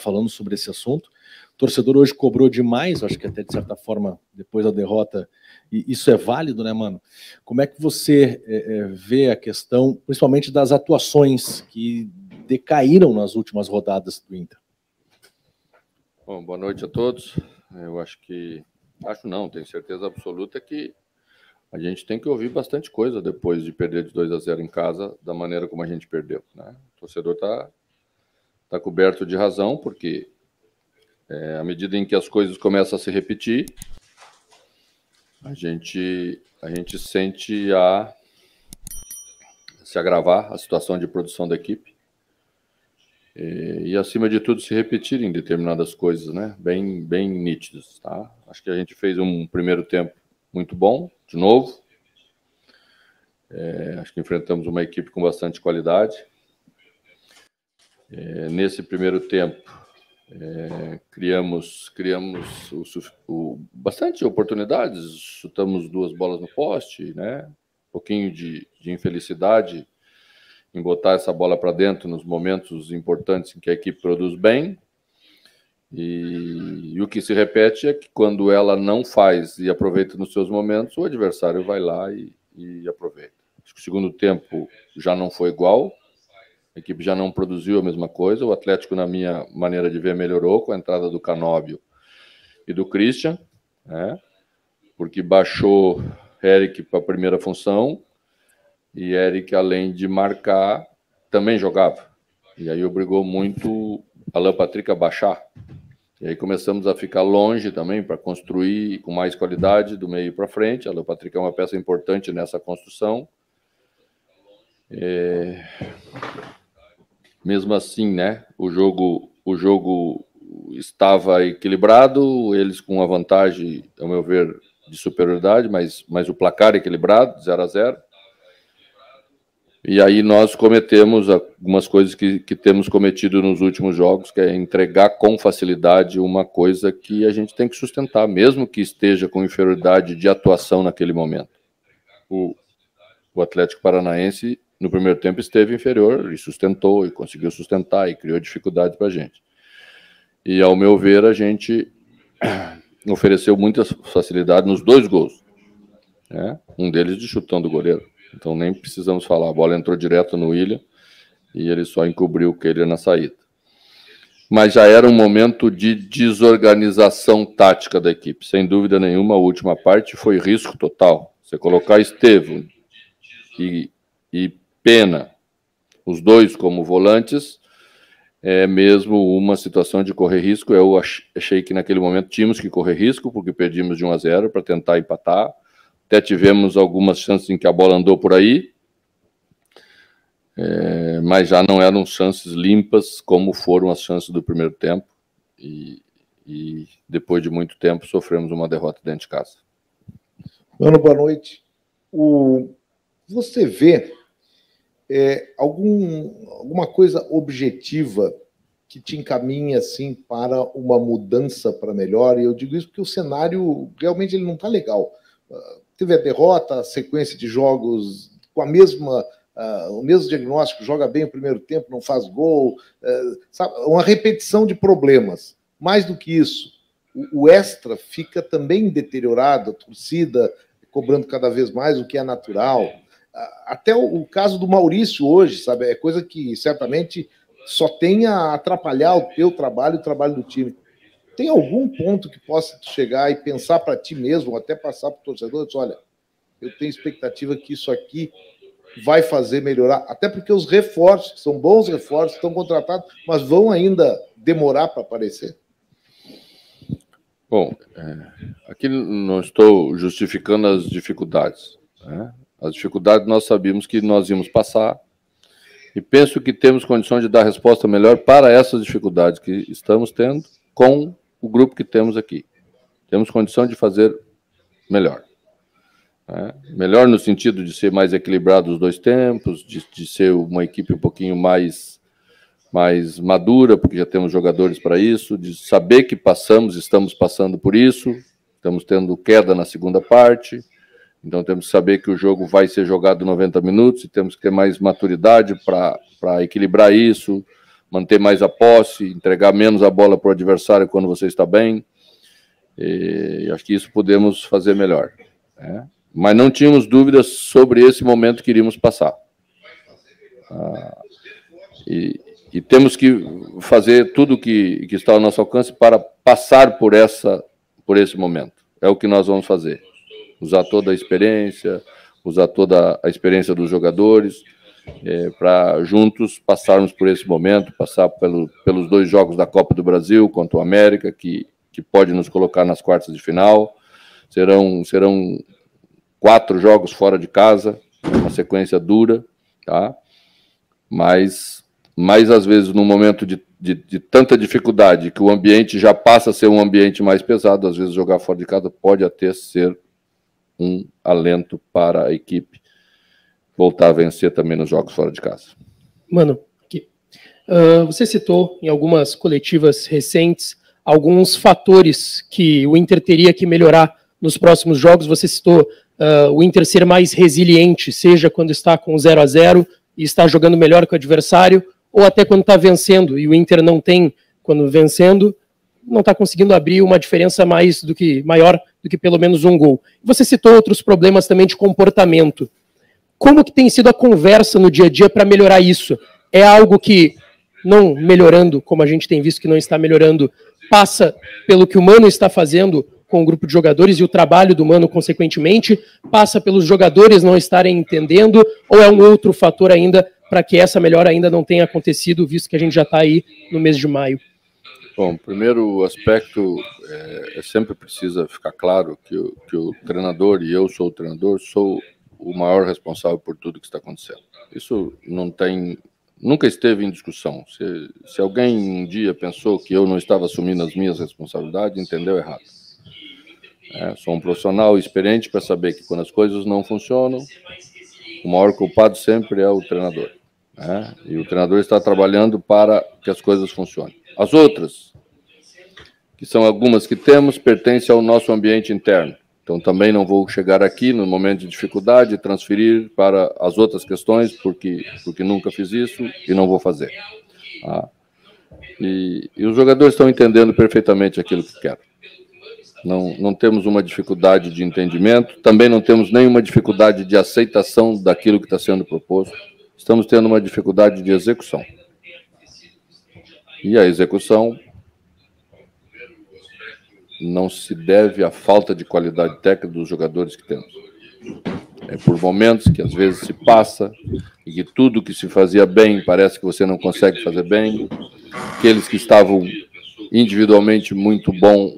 falando sobre esse assunto. O torcedor hoje cobrou demais, acho que até de certa forma, depois da derrota, e isso é válido, né, mano? Como é que você vê a questão, principalmente das atuações que decaíram nas últimas rodadas do Inter? Bom, boa noite a todos. Eu tenho certeza absoluta que a gente tem que ouvir bastante coisa depois de perder de 2-0 em casa, da maneira como a gente perdeu, né? O torcedor tá coberto de razão, porque à medida em que as coisas começam a se repetir, a gente sente se agravar a situação de produção da equipe. E, acima de tudo, se repetirem determinadas coisas, né? Bem nítidas, tá? Acho que a gente fez um primeiro tempo muito bom, de novo. Acho que enfrentamos uma equipe com bastante qualidade. Nesse primeiro tempo, criamos bastante oportunidades, chutamos 2 bolas no poste, né? Um pouquinho de infelicidade em botar essa bola para dentro nos momentos importantes em que a equipe produz bem. E o que se repete é que quando ela não faz e aproveita nos seus momentos, o adversário vai lá e aproveita. Acho que o segundo tempo já não foi igual, a equipe já não produziu a mesma coisa. O Atlético, na minha maneira de ver, melhorou com a entrada do Canóbio e do Christian, né? Porque baixou Eric para a primeira função, e Eric, além de marcar, também jogava. E aí obrigou muito Alan Patrick a baixar. E aí começamos a ficar longe também para construir com mais qualidade do meio para frente. Alan Patrick é uma peça importante nessa construção. Mesmo assim, né, o jogo estava equilibrado, eles com uma vantagem, ao meu ver, de superioridade, mas o placar equilibrado, 0-0. E aí nós cometemos algumas coisas que temos cometido nos últimos jogos, que é entregar com facilidade uma coisa que a gente tem que sustentar, mesmo que esteja com inferioridade de atuação naquele momento. O Atlético Paranaense, no primeiro tempo, esteve inferior e sustentou, e conseguiu sustentar, e criou dificuldade para a gente. E, ao meu ver, a gente ofereceu muita facilidade nos 2 gols, né? Um deles de chutão do goleiro. Então, nem precisamos falar. A bola entrou direto no William e ele só encobriu o Kehler na saída. Mas já era um momento de desorganização tática da equipe. Sem dúvida nenhuma, a última parte foi risco total. Você colocar Estevão e Pena, os 2 como volantes, é mesmo uma situação de correr risco. Eu achei que naquele momento tínhamos que correr risco, porque perdimos de 1-0 para tentar empatar. Até tivemos algumas chances em que a bola andou por aí, mas já não eram chances limpas como foram as chances do primeiro tempo. E depois de muito tempo sofremos uma derrota dentro de casa. Mano, boa noite. Você vê alguma coisa objetiva que te encaminha assim, para uma mudança para melhor? E eu digo isso porque o cenário realmente ele não está legal. Teve a derrota, a sequência de jogos com o mesmo diagnóstico, joga bem o primeiro tempo, não faz gol, sabe? Uma repetição de problemas. Mais do que isso, o extra fica também deteriorado, a torcida cobrando cada vez mais, o que é natural. Até o caso do Maurício hoje, sabe? É coisa que certamente só tem a atrapalhar o teu trabalho e o trabalho do time. Tem algum ponto que possa chegar e pensar para ti mesmo, ou até passar para o torcedor, diz, olha, eu tenho expectativa que isso aqui vai fazer melhorar, até porque os reforços, são bons reforços, estão contratados, mas vão ainda demorar para aparecer? Bom, aqui não estou justificando as dificuldades, né? As dificuldades nós sabíamos que nós íamos passar, e penso que temos condições de dar resposta melhor para essas dificuldades que estamos tendo com o grupo que temos aqui. Temos condição de fazer melhor. Né? Melhor no sentido de ser mais equilibrado os 2 tempos, de ser uma equipe um pouquinho mais madura, porque já temos jogadores para isso, de saber que estamos passando por isso, estamos tendo queda na segunda parte, então temos que saber que o jogo vai ser jogado 90 minutos e temos que ter mais maturidade para equilibrar isso, manter mais a posse, entregar menos a bola para o adversário quando você está bem. E acho que isso podemos fazer melhor, né? Mas não tínhamos dúvidas sobre esse momento que iríamos passar. E temos que fazer tudo que está ao nosso alcance para passar por esse momento. É o que nós vamos fazer. Usar toda a experiência, usar toda a experiência dos jogadores, para juntos passarmos por esse momento, passar pelos 2 jogos da Copa do Brasil contra o América, que pode nos colocar nas quartas de final. Serão 4 jogos fora de casa, uma sequência dura, tá? Mas às vezes, num momento de tanta dificuldade, que o ambiente já passa a ser um ambiente mais pesado, às vezes jogar fora de casa pode até ser um alento para a equipe voltar a vencer também nos jogos fora de casa. Mano, aqui. Você citou em algumas coletivas recentes alguns fatores que o Inter teria que melhorar nos próximos jogos. Você citou o Inter ser mais resiliente, seja quando está com 0-0 e está jogando melhor que o adversário, ou até quando está vencendo, e o Inter não tem, quando vencendo, não está conseguindo abrir uma diferença maior do que pelo menos um gol. Você citou outros problemas também de comportamento. Como que tem sido a conversa no dia a dia para melhorar isso? É algo que, não melhorando, como a gente tem visto que não está melhorando, passa pelo que o Mano está fazendo com o grupo de jogadores e o trabalho do Mano, consequentemente, passa pelos jogadores não estarem entendendo, ou é um outro fator ainda para que essa melhora ainda não tenha acontecido, visto que a gente já está aí no mês de maio? Bom, primeiro aspecto, sempre precisa ficar claro que o treinador, e eu sou o treinador, sou o maior responsável por tudo que está acontecendo. Isso nunca esteve em discussão. Se alguém um dia pensou que eu não estava assumindo as minhas responsabilidades, entendeu errado. Sou um profissional experiente para saber que quando as coisas não funcionam, o maior culpado sempre é o treinador. E o treinador está trabalhando para que as coisas funcionem. As outras, que são algumas que temos, pertencem ao nosso ambiente interno. Então, também não vou chegar aqui, no momento de dificuldade, e transferir para as outras questões, porque nunca fiz isso e não vou fazer. E os jogadores estão entendendo perfeitamente aquilo que querem. Não temos uma dificuldade de entendimento, também não temos nenhuma dificuldade de aceitação daquilo que está sendo proposto. Estamos tendo uma dificuldade de execução. E a execução não se deve à falta de qualidade técnica dos jogadores que temos. É por momentos que às vezes se passa e que tudo que se fazia bem parece que você não consegue fazer bem. Aqueles que estavam individualmente muito bom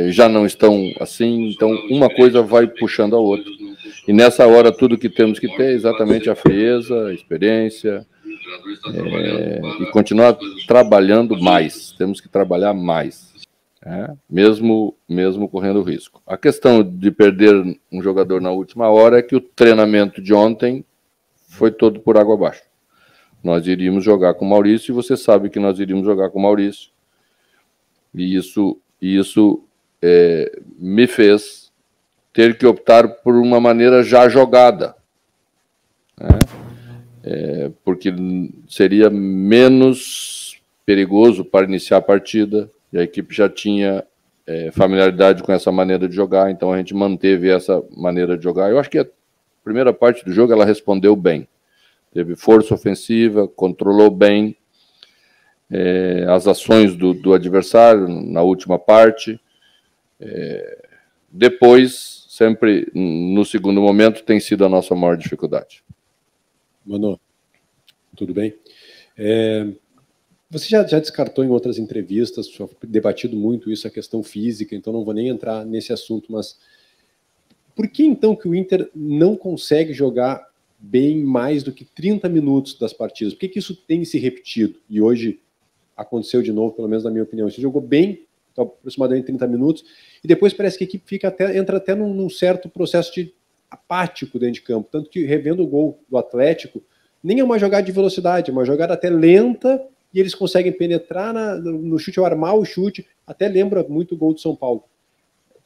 já não estão assim. Então, uma coisa vai puxando a outra. E nessa hora, tudo que temos que ter é exatamente a frieza, a experiência, e continuar trabalhando mais. Temos que trabalhar mais, mesmo correndo risco. A questão de perder um jogador na última hora é que o treinamento de ontem foi todo por água abaixo. Nós iríamos jogar com o Maurício, e você sabe que nós iríamos jogar com o Maurício. E isso me fez ter que optar por uma maneira já jogada, porque seria menos perigoso para iniciar a partida, e a equipe já tinha familiaridade com essa maneira de jogar, então a gente manteve essa maneira de jogar. Eu acho que a primeira parte do jogo ela respondeu bem, teve força ofensiva, controlou bem as ações do adversário na última parte. Depois, sempre no segundo momento, tem sido a nossa maior dificuldade. Mano, tudo bem? Você já descartou em outras entrevistas, já debatido muito isso, a questão física, então não vou nem entrar nesse assunto, mas por que então que o Inter não consegue jogar bem mais do que 30 minutos das partidas? Por que isso tem se repetido? E hoje aconteceu de novo, pelo menos na minha opinião. Você jogou bem, então, aproximadamente 30 minutos, e depois parece que a equipe entra até num certo processo de apático dentro de campo, tanto que revendo o gol do Atlético, nem é uma jogada de velocidade, é uma jogada até lenta, e eles conseguem penetrar no chute, ou armar o chute, até lembra muito o gol do São Paulo.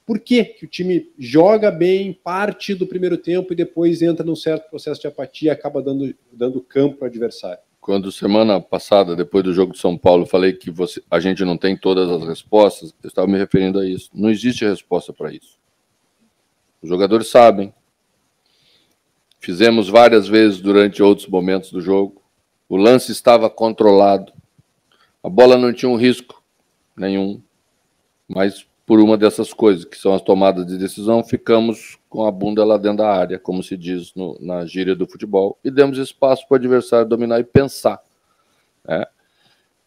Por que o time joga bem, parte do primeiro tempo, e depois entra num certo processo de apatia e acaba dando campo para o adversário? Quando semana passada, depois do jogo de São Paulo, falei que a gente não tem todas as respostas, eu estava me referindo a isso. Não existe resposta para isso. Os jogadores sabem. Fizemos várias vezes durante outros momentos do jogo. O lance estava controlado. A bola não tinha um risco nenhum. Mas por uma dessas coisas, que são as tomadas de decisão, ficamos com a bunda lá dentro da área, como se diz na gíria do futebol, e demos espaço para o adversário dominar e pensar.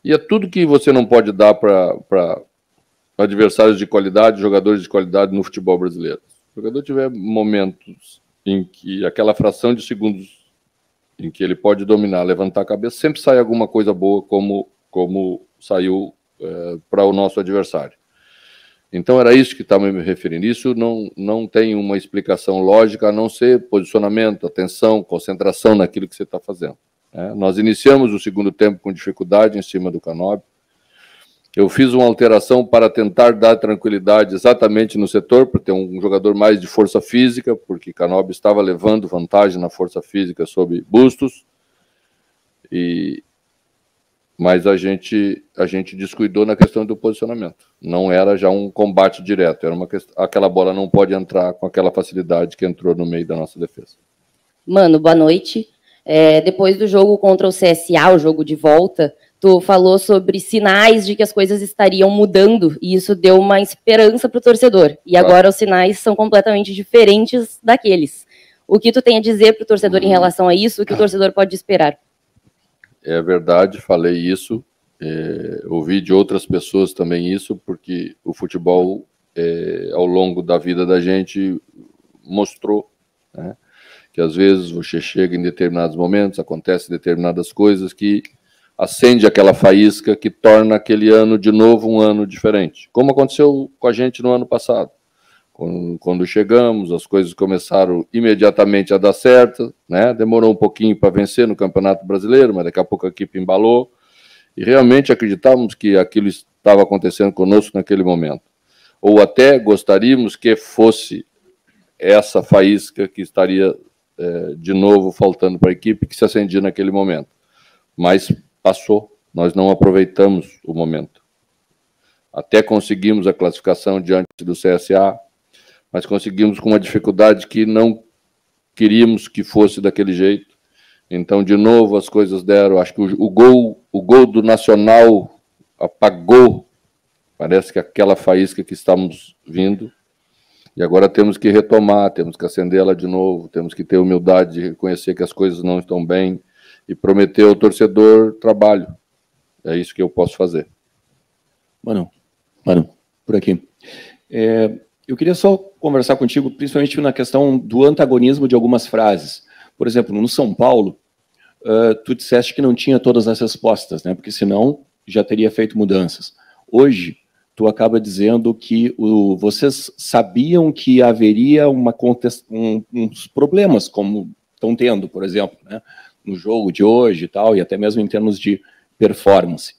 E é tudo que você não pode dar para adversários de qualidade, jogadores de qualidade no futebol brasileiro. Se o jogador tiver momentos em que aquela fração de segundos em que ele pode dominar, levantar a cabeça, sempre sai alguma coisa boa, como saiu para o nosso adversário. Então, era isso que estava me referindo. Isso não tem uma explicação lógica, a não ser posicionamento, atenção, concentração naquilo que você está fazendo. Nós iniciamos o segundo tempo com dificuldade em cima do Canóbio. Eu fiz uma alteração para tentar dar tranquilidade exatamente no setor, para ter um jogador mais de força física, porque Canóbio estava levando vantagem na força física sobre Bustos. Mas a gente descuidou na questão do posicionamento. Não era já um combate direto, era aquela bola não pode entrar com aquela facilidade que entrou no meio da nossa defesa. Mano, boa noite. Depois do jogo contra o CSA, o jogo de volta, tu falou sobre sinais de que as coisas estariam mudando, e isso deu uma esperança para o torcedor. E agora os sinais são completamente diferentes daqueles. O que tu tem a dizer para o torcedor em relação a isso? O que o torcedor pode esperar? É verdade, falei isso, ouvi de outras pessoas também isso, porque o futebol, ao longo da vida da gente, mostrou, que às vezes você chega em determinados momentos, acontecem determinadas coisas que acende aquela faísca que torna aquele ano de novo um ano diferente, como aconteceu com a gente no ano passado. Quando chegamos, as coisas começaram imediatamente a dar certo, demorou um pouquinho para vencer no Campeonato Brasileiro, mas daqui a pouco a equipe embalou, e realmente acreditávamos que aquilo estava acontecendo conosco naquele momento. Ou até gostaríamos que fosse essa faísca que estaria de novo faltando para a equipe, que se acendia naquele momento. Mas passou, nós não aproveitamos o momento. Até conseguimos a classificação diante do CSA, mas conseguimos com uma dificuldade que não queríamos que fosse daquele jeito. Então, de novo, as coisas deram. Acho que o gol do Nacional apagou, parece que aquela faísca que estamos vindo. E agora temos que retomar, temos que acendê-la de novo, temos que ter humildade de reconhecer que as coisas não estão bem e prometer ao torcedor trabalho. É isso que eu posso fazer. Mano, por aqui. Eu queria só conversar contigo, principalmente na questão do antagonismo de algumas frases. Por exemplo, no São Paulo, tu disseste que não tinha todas as respostas, porque senão já teria feito mudanças. Hoje, tu acaba dizendo que vocês sabiam que haveria uns problemas, como estão tendo, por exemplo, no jogo de hoje e tal, e até mesmo em termos de performance.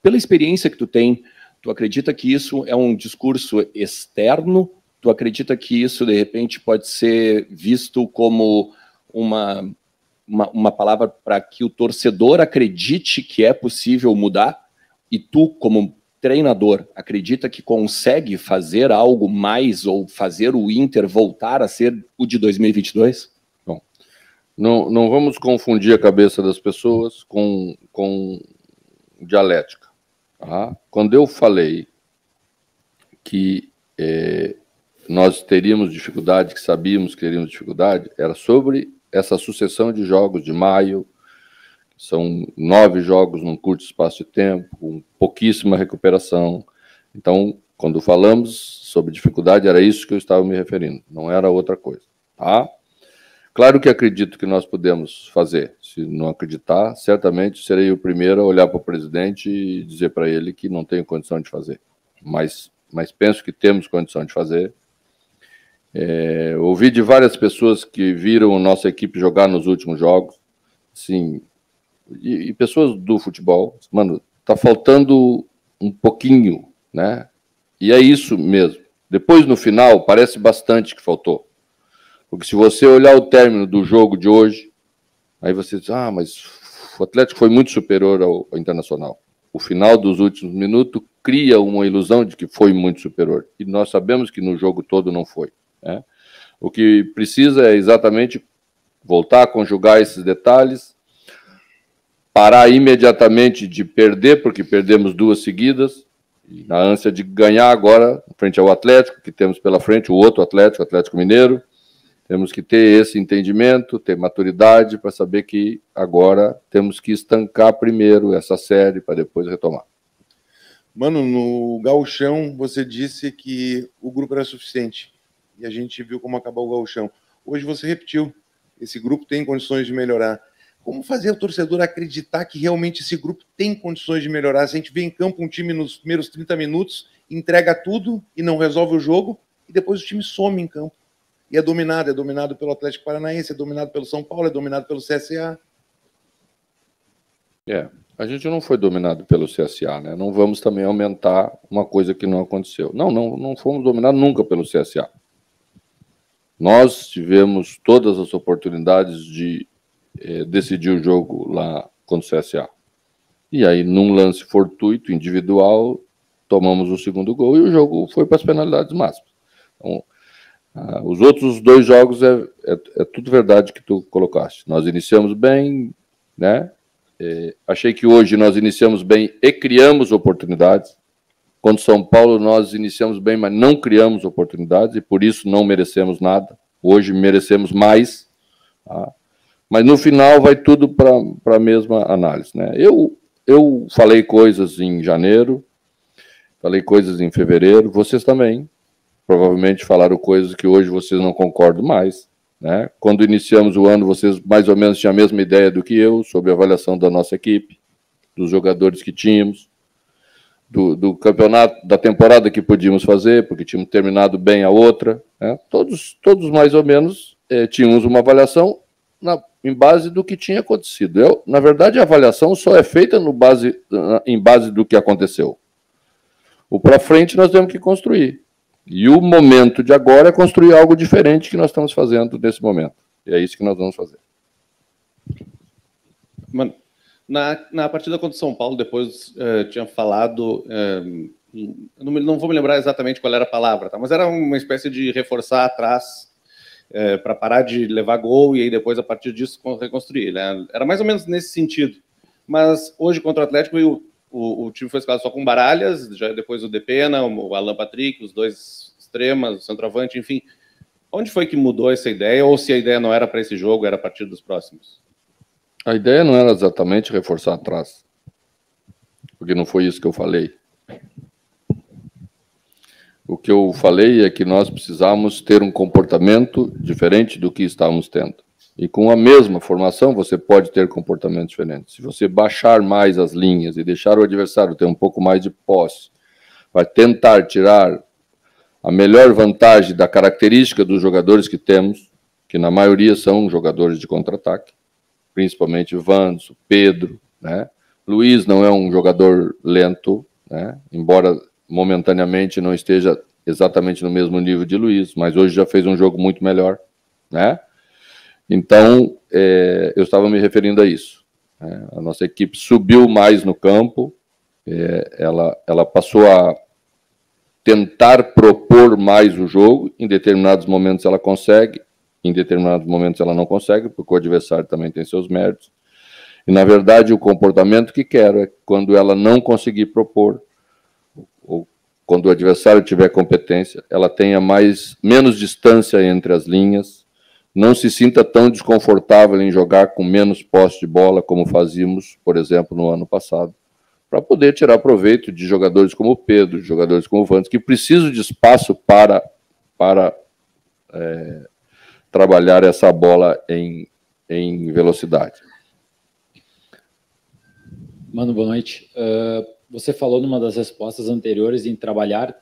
Pela experiência que tu tem, tu acredita que isso é um discurso externo? Tu acredita que isso, de repente, pode ser visto como uma palavra para que o torcedor acredite que é possível mudar? E tu, como treinador, acredita que consegue fazer algo mais ou fazer o Inter voltar a ser o de 2022? Bom, não vamos confundir a cabeça das pessoas com dialética. Quando eu falei que nós teríamos dificuldade, que sabíamos que teríamos dificuldade, era sobre essa sucessão de jogos de maio. São 9 jogos num curto espaço de tempo, com pouquíssima recuperação. Então, quando falamos sobre dificuldade, era isso que eu estava me referindo, não era outra coisa. Claro que acredito que nós podemos fazer. Se não acreditar, certamente serei o primeiro a olhar para o presidente e dizer para ele que não tenho condição de fazer. Mas penso que temos condição de fazer. Ouvi de várias pessoas que viram a nossa equipe jogar nos últimos jogos, sim, e pessoas do futebol, mano, tá faltando um pouquinho, E é isso mesmo. Depois, no final, parece bastante que faltou. Porque se você olhar o término do jogo de hoje, Aí você diz, mas o Atlético foi muito superior ao Internacional. O final dos últimos minutos cria uma ilusão de que foi muito superior. E nós sabemos que no jogo todo não foi, né? O que precisa é exatamente voltar a conjugar esses detalhes, parar imediatamente de perder, porque perdemos 2 seguidas, e na ânsia de ganhar agora, frente ao Atlético, que temos pela frente o outro Atlético, Atlético Mineiro. Temos que ter esse entendimento, ter maturidade para saber que agora temos que estancar primeiro essa série para depois retomar. Mano, no Gauchão você disse que o grupo era suficiente e a gente viu como acabou o Gauchão. Hoje você repetiu, esse grupo tem condições de melhorar. Como fazer o torcedor acreditar que realmente esse grupo tem condições de melhorar? Se a gente vê em campo um time nos primeiros 30 minutos, entrega tudo e não resolve o jogo, e depois o time some em campo. E é dominado pelo Atlético Paranaense, é dominado pelo São Paulo, é dominado pelo CSA. A gente não foi dominado pelo CSA, né? Não vamos também aumentar uma coisa que não aconteceu. Não fomos dominados nunca pelo CSA. Nós tivemos todas as oportunidades de decidir o jogo lá contra o CSA. E aí, num lance fortuito, individual, tomamos o segundo gol e o jogo foi para as penalidades máximas. Então, os outros 2 jogos é tudo verdade que tu colocaste. Nós iniciamos bem, né? Achei que hoje nós iniciamos bem e criamos oportunidades. Contra São Paulo nós iniciamos bem, mas não criamos oportunidades e por isso não merecemos nada. Hoje merecemos mais, tá? Mas no final vai tudo para a mesma análise, né? Eu falei coisas em janeiro, falei coisas em fevereiro, vocês também provavelmente falaram coisas que hoje vocês não concordam mais, né? Quando iniciamos o ano, vocês mais ou menos tinham a mesma ideia do que eu sobre a avaliação da nossa equipe, dos jogadores que tínhamos, do campeonato, da temporada que podíamos fazer, porque tínhamos terminado bem a outra, né? Todos mais ou menos tínhamos uma avaliação em base do que tinha acontecido. Na verdade, a avaliação só é feita em base do que aconteceu. O para frente nós temos que construir. E o momento de agora é construir algo diferente que nós estamos fazendo nesse momento. E é isso que nós vamos fazer. Mano, na partida contra o São Paulo, depois tinha falado... não vou me lembrar exatamente qual era a palavra, tá? Mas era uma espécie de reforçar atrás para parar de levar gol e aí depois, a partir disso, reconstruir, né? Era mais ou menos nesse sentido. Mas hoje, contra o Atlético, o time foi escalado só com Baralhas, já depois o Depena, o Alan Patrick, os 2 extremas, o centroavante, enfim. Onde foi que mudou essa ideia? Ou se a ideia não era para esse jogo, era a partir dos próximos? A ideia não era exatamente reforçar atrás, porque não foi isso que eu falei. O que eu falei é que nós precisamos ter um comportamento diferente do que estávamos tendo. E com a mesma formação, você pode ter comportamentos diferentes. Se você baixar mais as linhas e deixar o adversário ter um pouco mais de posse, vai tentar tirar a melhor vantagem da característica dos jogadores que temos, que na maioria são jogadores de contra-ataque, principalmente Vandes, Pedro, né? Luiz não é um jogador lento, né? Embora momentaneamente não esteja exatamente no mesmo nível de Luiz, mas hoje já fez um jogo muito melhor, né? Então, eu estava me referindo a isso. A nossa equipe subiu mais no campo, ela passou a tentar propor mais o jogo, em determinados momentos ela consegue, em determinados momentos ela não consegue, porque o adversário também tem seus méritos. E, na verdade, o comportamento que quero é quando ela não conseguir propor, ou quando o adversário tiver competência, ela tenha menos distância entre as linhas, não se sinta tão desconfortável em jogar com menos posse de bola, como fazíamos, por exemplo, no ano passado, para poder tirar proveito de jogadores como o Pedro, de jogadores como o Vandes, que precisam de espaço para trabalhar essa bola em velocidade. Mano, boa noite. Você falou numa das respostas anteriores em trabalhar.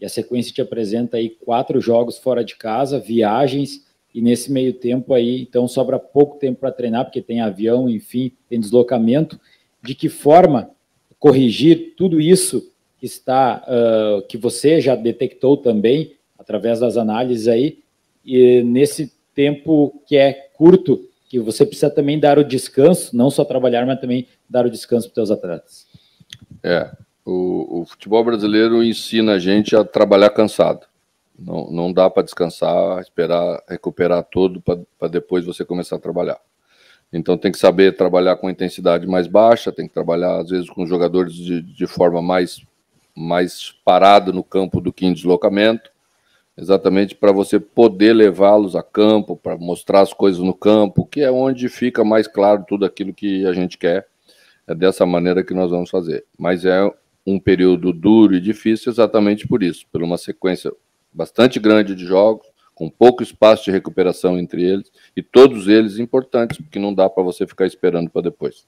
E a sequência te apresenta aí 4 jogos fora de casa, viagens, e nesse meio tempo aí, então sobra pouco tempo para treinar, porque tem avião, enfim, tem deslocamento. De que forma corrigir tudo isso que você já detectou também, através das análises aí, e nesse tempo que é curto, que você precisa também dar o descanso, não só trabalhar, mas também dar o descanso para os teus atletas. O futebol brasileiro ensina a gente a trabalhar cansado. Não dá para descansar, esperar recuperar tudo para depois você começar a trabalhar. Então tem que saber trabalhar com intensidade mais baixa, tem que trabalhar às vezes com jogadores de forma mais parada no campo do que em deslocamento, exatamente para você poder levá-los a campo, para mostrar as coisas no campo, que é onde fica mais claro tudo aquilo que a gente quer. É dessa maneira que nós vamos fazer. Mas é um período duro e difícil exatamente por isso, por uma sequência bastante grande de jogos, com pouco espaço de recuperação entre eles, e todos eles importantes, porque não dá para você ficar esperando para depois.